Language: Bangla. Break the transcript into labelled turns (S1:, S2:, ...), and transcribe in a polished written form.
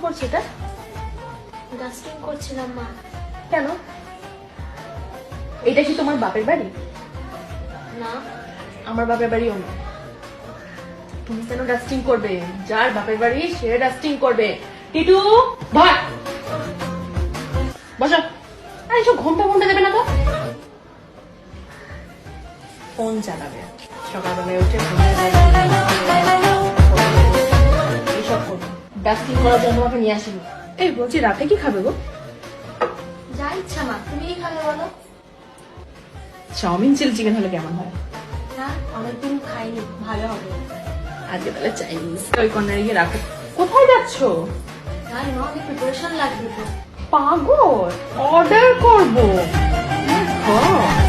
S1: করছো এটা?
S2: ডাস্টিং করছিলাম মা।
S1: কেন? এটা কি তোমার বাপের বাড়ি?
S2: না,
S1: আমার বাপের বাড়িও না। তুমি কেন ডাস্টিং করবে? যার বাপের বাড়ি সে ডাস্টিং করবে। টিটু ভাই বসো। আরে এসব ঘন্টা ঘন্টা দেবে না তো। ফোন চালাবে সকালবেলায় উঠে এইসব করবে। ডাস্টিং করার জন্য তোমাকে নিয়ে আসিনি। এই বলছি রাতে কি খাবে গো?
S2: যা ইচ্ছা মা, তুমি কি খাবে বলো?
S1: চাউমিন চিলি চিকেন হলে কেমন হয়?
S2: না, অনেকদিন খাইনি, ভালো হবে।
S1: আজকে তাহলে চাইনিজ ওই কর্নারে গিয়ে রাখো। কোথায় যাচ্ছো?
S2: জানি মা, অনেক প্রিপারেশন লাগবে তো।
S1: পাগল, অর্ডার করবো। হ্যাঁ